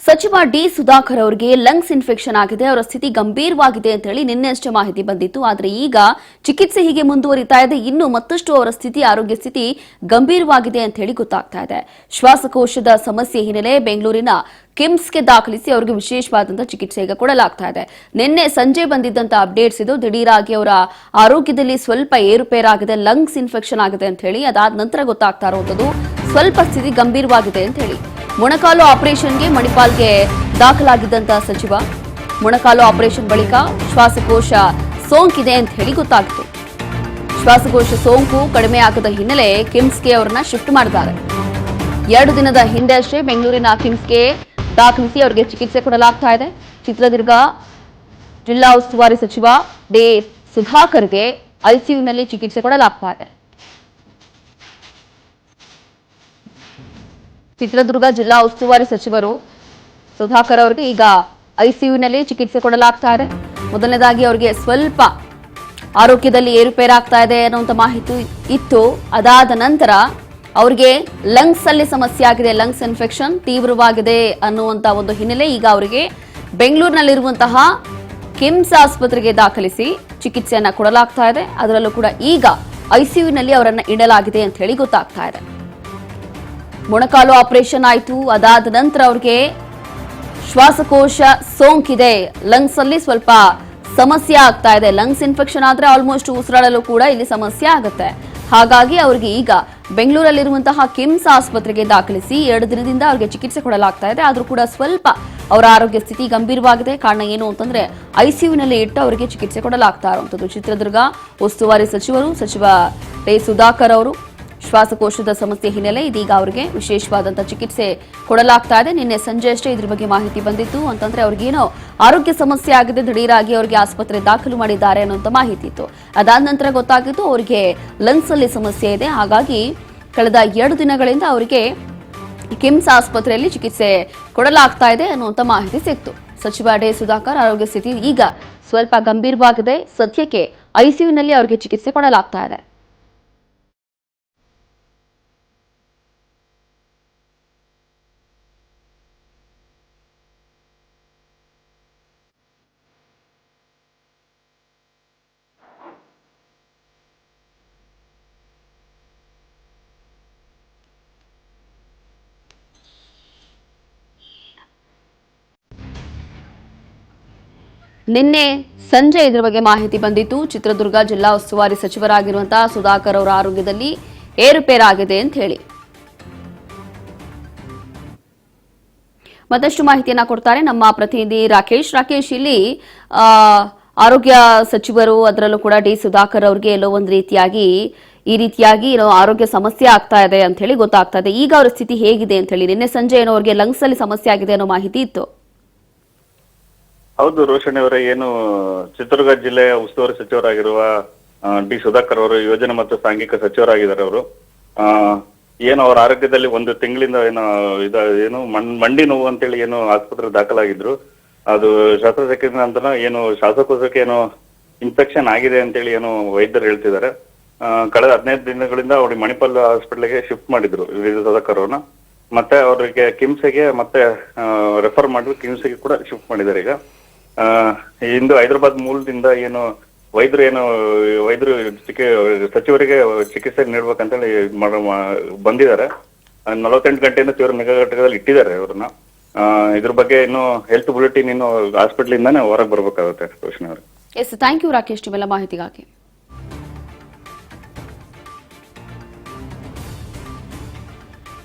ಸಚಿವ ಡಿ ಸುಧಾಕರ್ ಅವರಿಗೆ lungs infection ಆಗಿದೆ, ಅವರ ಸ್ಥಿತಿ ಗಂಭೀರವಾಗಿದೆ ಅಂತ ಹೇಳಿ ನಿನ್ನೆಷ್ಟೇ ಮಾಹಿತಿ ಬಂದಿತ್ತು. ಆದರೆ ಈಗ ಚಿಕಿತ್ಸೆ ಹೀಗೆ ಮುಂದುವರಿತಾ ಇದೆ. ಇನ್ನು ಮತ್ತಷ್ಟು ಅವರ ಆರೋಗ್ಯ ಸ್ಥಿತಿ ಗಂಭೀರವಾಗಿದೆ ಅಂತ ಹೇಳಿ ಗೊತ್ತಾಗ್ತಾ ಇದೆ. ಶ್ವಾಸಕೋಶದ ಸಮಸ್ಯೆ ಹಿನ್ನೆಲೆ ಬೆಂಗಳೂರಿನ ಕಿಮ್ಸ್ಗೆ ದಾಖಲಿಸಿ ಅವರಿಗೆ ವಿಶೇಷವಾದಂತಹ ಚಿಕಿತ್ಸೆ ಈಗ ಕೊಡಲಾಗ್ತಾ ಇದೆ. ನಿನ್ನೆ ಸಂಜೆ ಬಂದಿದ್ದಂತ ಅಪ್ಡೇಟ್ಸ್ ಇದು. ದಿಢೀರಾಗಿ ಅವರ ಆರೋಗ್ಯದಲ್ಲಿ ಸ್ವಲ್ಪ ಏರುಪೇರಾಗಿದೆ, ಲಂಗ್ಸ್ ಇನ್ಫೆಕ್ಷನ್ ಆಗಿದೆ ಅಂತ ಹೇಳಿ ಅದಾದ ನಂತರ ಗೊತ್ತಾಗ್ತಾ ಇರುವಂತದ್ದು ಸ್ವಲ್ಪ ಸ್ಥಿತಿ ಗಂಭೀರವಾಗಿದೆ ಅಂತ ಹೇಳಿ. ಮೊಣಕಾಲು ಆಪರೇಷನ್ಗೆ ಮಣಿಪಾಲ್ಗೆ ದಾಖಲಾಗಿದ್ದಂತಹ ಸಚಿವ ಮೊಣಕಾಲು ಆಪರೇಷನ್ ಬಳಿಕ ಶ್ವಾಸಕೋಶ ಸೋಂಕಿದೆ ಅಂತ ಹೇಳಿ ಗೊತ್ತಾಗಿತ್ತು. ಶ್ವಾಸಕೋಶ ಸೋಂಕು ಕಡಿಮೆ ಆಗದ ಹಿನ್ನೆಲೆ ಕಿಮ್ಸ್ಗೆ ಅವರನ್ನ ಶಿಫ್ಟ್ ಮಾಡಿದ್ದಾರೆ. 2 ದಿನದ ಹಿಂದೆ ಅಷ್ಟೇ ಬೆಂಗಳೂರಿನ ಕಿಮ್ಸ್ಗೆ ದಾಖಲಿಸಿ ಅವರಿಗೆ ಚಿಕಿತ್ಸೆ ಕೊಡಲಾಗ್ತಾ ಇದೆ. ಚಿತ್ರದುರ್ಗ ಜಿಲ್ಲಾ ಉಸ್ತುವಾರಿ ಸಚಿವ ಡಿ ಸುಧಾಕರ್ಗೆ ಐಸಿಯುನಲ್ಲಿ ಚಿಕಿತ್ಸೆ ಕೊಡಲಾಗ್ತಾ ಇದೆ. ಚಿತ್ರದುರ್ಗ ಜಿಲ್ಲಾ ಉಸ್ತುವಾರಿ ಸಚಿವರು ಸುಧಾಕರ್ ಅವರಿಗೆ ಈಗ ಐಸಿಯುನಲ್ಲಿ ಚಿಕಿತ್ಸೆ ಕೊಡಲಾಗ್ತಾ ಇದೆ. ಮೊದಲನೇದಾಗಿ ಅವರಿಗೆ ಸ್ವಲ್ಪ ಆರೋಗ್ಯದಲ್ಲಿ ಏರುಪೇರಾಗ್ತಾ ಇದೆ ಅನ್ನುವಂಥ ಮಾಹಿತಿ ಇತ್ತು. ಅದಾದ ನಂತರ ಅವರಿಗೆ ಲಂಗ್ಸ್ ಅಲ್ಲಿ ಸಮಸ್ಯೆ ಆಗಿದೆ, ಲಂಗ್ಸ್ ಇನ್ಫೆಕ್ಷನ್ ತೀವ್ರವಾಗಿದೆ ಅನ್ನುವಂಥ ಒಂದು ಹಿನ್ನೆಲೆ ಈಗ ಅವರಿಗೆ ಬೆಂಗಳೂರಿನಲ್ಲಿರುವಂತಹ ಕಿಮ್ಸ್ ಆಸ್ಪತ್ರೆಗೆ ದಾಖಲಿಸಿ ಚಿಕಿತ್ಸೆಯನ್ನ ಕೊಡಲಾಗ್ತಾ ಇದೆ. ಅದರಲ್ಲೂ ಕೂಡ ಈಗ ಐಸಿಯುನಲ್ಲಿ ಅವರನ್ನ ಇಡಲಾಗಿದೆ ಅಂತ ಹೇಳಿ ಗೊತ್ತಾಗ್ತಾ ಇದೆ. ಮೊಣಕಾಲು ಆಪರೇಷನ್ ಆಯಿತು. ಅದಾದ ನಂತರ ಅವರಿಗೆ ಶ್ವಾಸಕೋಶ ಸೋಂಕಿದೆ, ಲಂಗ್ಸ್ ಅಲ್ಲಿ ಸ್ವಲ್ಪ ಸಮಸ್ಯೆ ಆಗ್ತಾ ಇದೆ. ಲಂಗ್ಸ್ ಇನ್ಫೆಕ್ಷನ್ ಆದ್ರೆ ಆಲ್ಮೋಸ್ಟ್ ಉಸಿರಾಡಲು ಕೂಡ ಇಲ್ಲಿ ಸಮಸ್ಯೆ ಆಗುತ್ತೆ. ಹಾಗಾಗಿ ಅವರಿಗೆ ಈಗ ಬೆಂಗಳೂರಲ್ಲಿರುವಂತಹ ಕಿಮ್ಸ್ ಆಸ್ಪತ್ರೆಗೆ ದಾಖಲಿಸಿ 2 ದಿನದಿಂದ ಅವರಿಗೆ ಚಿಕಿತ್ಸೆ ಕೊಡಲಾಗ್ತಾ ಇದೆ. ಆದ್ರೂ ಕೂಡ ಸ್ವಲ್ಪ ಅವರ ಆರೋಗ್ಯ ಸ್ಥಿತಿ ಗಂಭೀರವಾಗಿದೆ. ಕಾರಣ ಏನು ಅಂತಂದ್ರೆ ಐಸಿಯುನಲ್ಲಿ ಇಟ್ಟು ಅವರಿಗೆ ಚಿಕಿತ್ಸೆ ಕೊಡಲಾಗ್ತಾ ಇರುವಂತದ್ದು. ಚಿತ್ರದುರ್ಗ ಉಸ್ತುವಾರಿ ಸಚಿವ ಡಿ ಸುಧಾಕರ್ ಅವರು ಶ್ವಾಸಕೋಶದ ಸಮಸ್ಯೆ ಹಿನ್ನೆಲೆ ಇದೀಗ ಅವರಿಗೆ ವಿಶೇಷವಾದಂತಹ ಚಿಕಿತ್ಸೆ ಕೊಡಲಾಗ್ತಾ ಇದೆ. ನಿನ್ನೆ ಸಂಜೆ ಅಷ್ಟೇ ಇದ್ರ ಬಗ್ಗೆ ಮಾಹಿತಿ ಬಂದಿತ್ತು. ಅಂತಂದ್ರೆ ಅವ್ರಿಗೇನೋ ಆರೋಗ್ಯ ಸಮಸ್ಯೆ ಆಗಿದೆ, ದಿಢೀರಾಗಿ ಅವರಿಗೆ ಆಸ್ಪತ್ರೆ ದಾಖಲು ಮಾಡಿದ್ದಾರೆ ಅನ್ನುವಂಥ ಮಾಹಿತಿ ಇತ್ತು. ಅದಾದ ನಂತರ ಗೊತ್ತಾಗಿತ್ತು ಅವರಿಗೆ ಲಂಗ್ಸ್ ಅಲ್ಲಿ ಸಮಸ್ಯೆ ಇದೆ. ಹಾಗಾಗಿ ಕಳೆದ 2 ದಿನಗಳಿಂದ ಅವರಿಗೆ ಕಿಮ್ಸ್ ಆಸ್ಪತ್ರೆಯಲ್ಲಿ ಚಿಕಿತ್ಸೆ ಕೊಡಲಾಗ್ತಾ ಇದೆ ಅನ್ನುವಂಥ ಮಾಹಿತಿ ಸಿಕ್ತು. ಸಚಿವ ಡಿ ಸುಧಾಕರ್ ಆರೋಗ್ಯ ಸ್ಥಿತಿ ಈಗ ಸ್ವಲ್ಪ ಗಂಭೀರವಾಗಿದೆ. ಸದ್ಯಕ್ಕೆ ಐಸಿಯುನಲ್ಲಿ ಅವರಿಗೆ ಚಿಕಿತ್ಸೆ ಕೊಡಲಾಗ್ತಾ ಇದೆ. ನಿನ್ನೆ ಸಂಜೆ ಇದರ ಬಗ್ಗೆ ಮಾಹಿತಿ ಬಂದಿತ್ತು. ಚಿತ್ರದುರ್ಗ ಜಿಲ್ಲಾ ಉಸ್ತುವಾರಿ ಸಚಿವರಾಗಿರುವಂತಹ ಸುಧಾಕರ್ ಅವರ ಆರೋಗ್ಯದಲ್ಲಿ ಏರುಪೇರಾಗಿದೆ ಅಂತ ಹೇಳಿ ಮತ್ತಷ್ಟು ಮಾಹಿತಿಯನ್ನ ಕೊಡ್ತಾರೆ ನಮ್ಮ ಪ್ರತಿನಿಧಿ ರಾಕೇಶ್. ಇಲ್ಲಿ ಆರೋಗ್ಯ ಸಚಿವರು ಅದರಲ್ಲೂ ಕೂಡ ಡಿ ಸುಧಾಕರ್ ಅವರಿಗೆ ಎಲ್ಲೋ ಒಂದು ರೀತಿಯಾಗಿ ಆರೋಗ್ಯ ಸಮಸ್ಯೆ ಆಗ್ತಾ ಇದೆ ಅಂತ ಹೇಳಿ ಗೊತ್ತಾಗ್ತಾ ಇದೆ. ಈಗ ಅವರ ಸ್ಥಿತಿ ಹೇಗಿದೆ ಅಂತ ಹೇಳಿ ನಿನ್ನೆ ಸಂಜೆ ಏನೋ ಅವರಿಗೆ ಲಂಗ್ಸ್ ಅಲ್ಲಿ ಸಮಸ್ಯೆ ಆಗಿದೆ ಅನ್ನೋ ಮಾಹಿತಿ ಇತ್ತು. ಹೌದು ರೋಷಣಿ ಅವರೇ, ಏನು ಚಿತ್ರದುರ್ಗ ಜಿಲ್ಲೆಯ ಉಸ್ತುವಾರಿ ಸಚಿವರಾಗಿರುವ ಡಿ ಸುಧಾಕರ್ ಅವರು ಯೋಜನೆ ಮತ್ತು ಸಾಂಘಿಕ ಸಚಿವರಾಗಿದ್ದಾರೆ. ಅವರು ಏನು ಅವರ ಆರೋಗ್ಯದಲ್ಲಿ 1 ತಿಂಗಳಿಂದ ಏನು ಮಂಡಿ ನೋವು ಅಂತೇಳಿ ಏನು ಆಸ್ಪತ್ರೆ ದಾಖಲಾಗಿದ್ರು. ಅದು ಶಸ್ತ್ರಚಿಕಿತ್ಸೆ ನಂತರ ಏನು ಶ್ವಾಸಕೋಶಕ್ಕೆ ಏನೋ ಇನ್ಫೆಕ್ಷನ್ ಆಗಿದೆ ಅಂತೇಳಿ ಏನು ವೈದ್ಯರು ಹೇಳ್ತಿದ್ದಾರೆ. ಕಳೆದ 15 ದಿನಗಳಿಂದ ಅವ್ರಿಗೆ ಮಣಿಪಾಲ್ ಹಾಸ್ಪಿಟಲ್ಗೆ ಶಿಫ್ಟ್ ಮಾಡಿದ್ರು ಸುಧಾಕರ್ ಅವ್ರನ್ನ. ಮತ್ತೆ ಅವರಿಗೆ ಕಿಮ್ಸ್ಗೆ ಮತ್ತೆ ರೆಫರ್ ಮಾಡಿ ಕಿಮ್ಸ್ಗೆ ಕೂಡ ಶಿಫ್ಟ್ ಮಾಡಿದ್ದಾರೆ. ಈಗ ಇಂದು ಹೈದರಾಬಾದ್ ಮೂಲದಿಂದ ಏನು ವೈದ್ಯರು ಸಚಿವರಿಗೆ ಚಿಕಿತ್ಸೆ ನೀಡ್ಬೇಕಂತೇಳಿ ಬಂದಿದ್ದಾರೆ. 48 ಗಂಟೆಯಿಂದ ತೀವ್ರ ನಿಗಾ ಘಟಕದಲ್ಲಿ ಇಟ್ಟಿದ್ದಾರೆ ಅವ್ರನ್ನ. ಇದ್ರ ಬಗ್ಗೆ ಇನ್ನು ಹೆಲ್ತ್ ಬುಲೆಟಿನ್ ಇನ್ನು ಹಾಸ್ಪಿಟಲ್ ಇಂದಾನೆ ಹೊರಗೆ ಬರ್ಬೇಕಾಗುತ್ತೆ ರೋಷಣಿ ಅವರು. ಎಸ್, ಥ್ಯಾಂಕ್ ಯು ರಾಕೇಶ್, ಇವೆಲ್ಲ ಮಾಹಿತಿಗಾಗಿ.